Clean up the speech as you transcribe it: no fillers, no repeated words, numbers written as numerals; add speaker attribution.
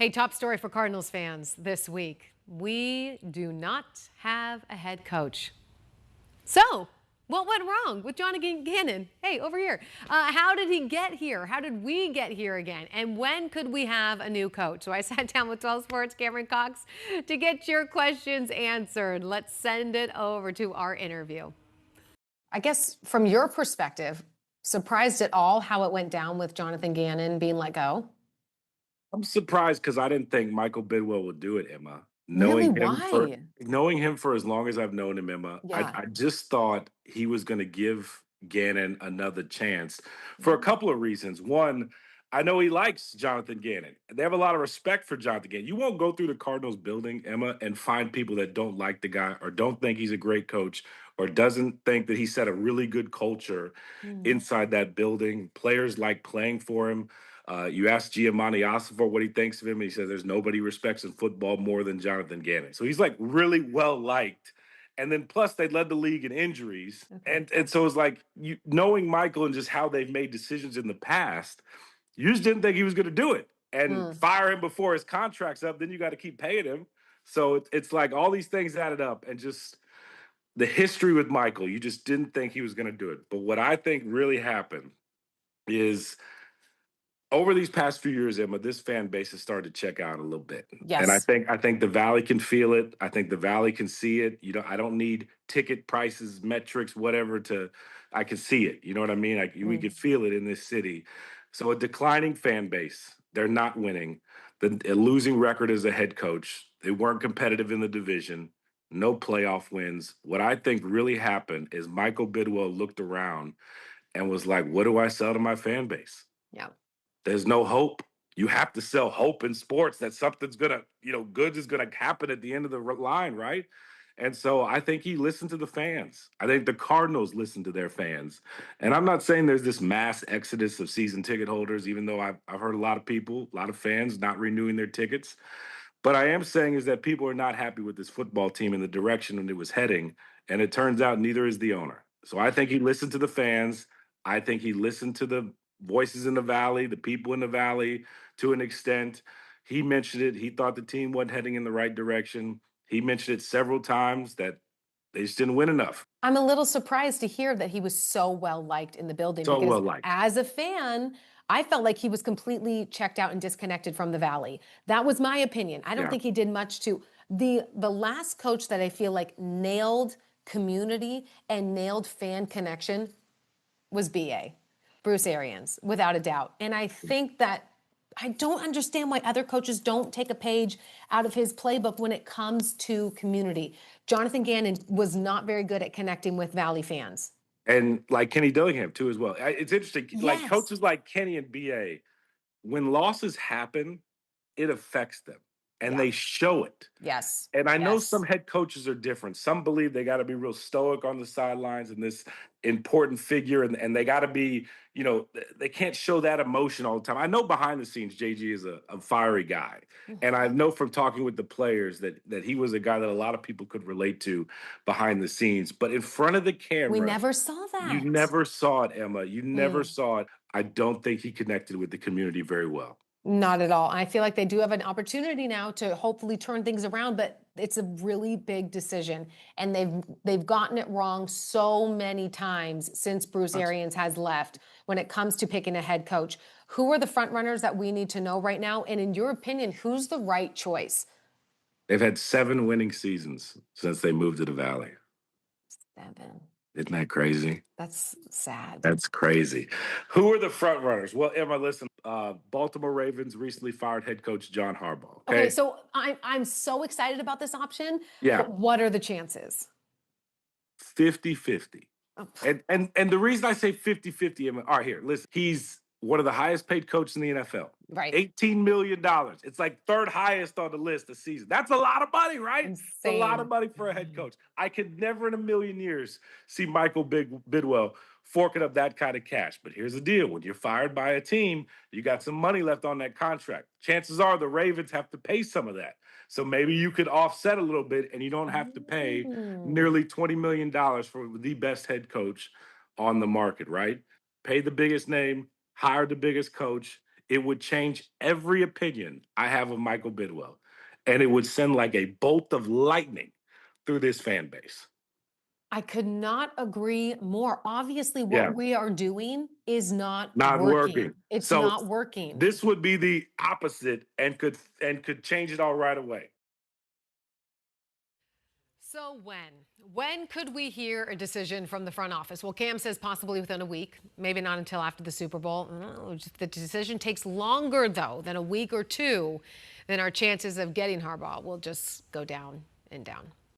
Speaker 1: Hey, top story for Cardinals fans this week. We do not have a head coach. So, what went wrong with Jonathan Gannon? Hey, over here. How did he get here? How did we get here again? And when could we have a new coach? So I sat down with 12 Sports Cameron Cox to get your questions answered. Let's send it over to our interview. I guess from your perspective, surprised at all how it went down with Jonathan Gannon being let go?
Speaker 2: I'm surprised because I didn't think Michael Bidwell would do it, Emma.
Speaker 1: Really?
Speaker 2: Knowing him for
Speaker 1: Why?
Speaker 2: knowing him for as long as I've known him, Emma, I,
Speaker 1: Yeah.
Speaker 2: I just thought he was going to give Gannon another chance for a
Speaker 1: Yeah.
Speaker 2: couple of reasons. One, I know he likes Jonathan Gannon. They have a lot of respect for Jonathan Gannon. You won't go through the Cardinals building, Emma, and find people that don't like the guy or don't think he's a great coach or doesn't think that he set a really good culture
Speaker 1: Mm.
Speaker 2: inside that building. Players like playing for him. You ask Giamatti Osifor what he thinks of him, and he says there's nobody respects in football more than Jonathan Gannon. So he's like really well liked. And then plus they led the league in injuries.
Speaker 1: Okay.
Speaker 2: And so it's like you knowing Michael and just how they've made decisions in the past, you just didn't think he was gonna do it. And
Speaker 1: Mm.
Speaker 2: fire him before his contract's up, then you got to keep paying him. So it's like all these things added up and just the history with Michael, you just didn't think he was gonna do it. But what I think really happened is over these past few years, Emma, this fan base has started to check out a little bit. And I
Speaker 1: Yes.
Speaker 2: think I think the Valley can feel it. I think the Valley can see it. I don't need ticket prices, metrics, whatever to I can see it. You know what I mean? Like we
Speaker 1: Mm.
Speaker 2: can feel it in this city. So a declining fan base. They're not winning. A losing record as a head coach. They weren't competitive in the division. No playoff wins. What I think really happened is Michael Bidwell looked around and was like, what do I sell to my fan base?
Speaker 1: Yeah.
Speaker 2: There's no hope. You have to sell hope in sports that something's gonna, good is gonna happen at the end of the line, right? And so I think he listened to the fans. I think the Cardinals listened to their fans. And I'm not saying there's this mass exodus of season ticket holders, even though I've heard a lot of people, a lot of fans not renewing their tickets. But I am saying is that people are not happy with this football team and the direction it was heading. And it turns out neither is the owner. So I think he listened to the fans. I think he listened to the voices in the valley, the people in the valley to an extent. He mentioned it. He thought the team wasn't heading in the right direction. He mentioned it several times that they just didn't win enough.
Speaker 1: I'm a little surprised to hear that he was so well liked in the building
Speaker 2: So
Speaker 1: because
Speaker 2: well liked.
Speaker 1: as a fan, I felt like he was completely checked out and disconnected from the Valley. That was my opinion. I don't
Speaker 2: Yeah.
Speaker 1: think he did much to the last coach that I feel like nailed community and nailed fan connection was BA, Bruce Arians, without a doubt. And I think that I don't understand why other coaches don't take a page out of his playbook when it comes to community. Jonathan Gannon was not very good at connecting with Valley fans.
Speaker 2: And like Kenny Dillingham too as well. It's interesting. Like
Speaker 1: Yes.
Speaker 2: coaches like Kenny and BA, when losses happen, it affects them and
Speaker 1: Yeah.
Speaker 2: they show it.
Speaker 1: Yes.
Speaker 2: And I know some
Speaker 1: Yes.
Speaker 2: head coaches are different. Some believe they got to be real stoic on the sidelines and this important figure, and they got to be, they can't show that emotion all the time. I know behind the scenes, JG is a fiery guy. And I know from talking with the players that he was a guy that a lot of people could relate to behind the scenes. But in front of the
Speaker 1: We
Speaker 2: camera,
Speaker 1: never saw
Speaker 2: you
Speaker 1: that.
Speaker 2: never saw it, Emma. You never
Speaker 1: Mm.
Speaker 2: saw it. I don't think he connected with the community very well.
Speaker 1: Not at all. I feel like they do have an opportunity now to hopefully turn things around, but it's a really big decision, and they've gotten it wrong so many times since Bruce Arians has left when it comes to picking a head coach. Who are the front runners that we need to know right now? And in your opinion, who's the right choice?
Speaker 2: They've had 7 winning seasons since they moved to the Valley.
Speaker 1: 7.
Speaker 2: Isn't that crazy?
Speaker 1: That's sad.
Speaker 2: That's crazy. Who are the front runners? Well, Emma, listen, Baltimore Ravens recently fired head coach John Harbaugh.
Speaker 1: Okay,
Speaker 2: Okay.
Speaker 1: so I'm so excited about this option,
Speaker 2: Yeah.
Speaker 1: but what are the chances?
Speaker 2: 50-50.
Speaker 1: Oh,
Speaker 2: And the reason I say 50-50, Emma, all right, here, listen. He's one of the highest paid coaches in the NFL.
Speaker 1: right.
Speaker 2: $18 million. It's like third highest on the list this season. That's a lot of money, right? It's a lot of
Speaker 1: Insane.
Speaker 2: money for a head coach. I could never in a million years see Michael Bidwell forking up that kind of cash. But here's the deal. When you're fired by a team, you got some money left on that contract. Chances are the Ravens have to pay some of that. So maybe you could offset a little bit and you don't have to pay
Speaker 1: Mm.
Speaker 2: nearly $20 million for the best head coach on the market, right? Pay the biggest name, hire the biggest coach. it would change every opinion I have of Michael Bidwell. And it would send like a bolt of lightning through this fan base.
Speaker 1: I could not agree more. Obviously,
Speaker 2: Yeah,
Speaker 1: what we are doing is not
Speaker 2: not
Speaker 1: working.
Speaker 2: working.
Speaker 1: It's
Speaker 2: So
Speaker 1: not working.
Speaker 2: this would be the opposite and could change it all right away.
Speaker 1: So when could we hear a decision from the front office? Well, Cam says possibly within a week, maybe not until after the Super Bowl. If the decision takes longer, though, than a week or two, then our chances of getting Harbaugh will just go down and down.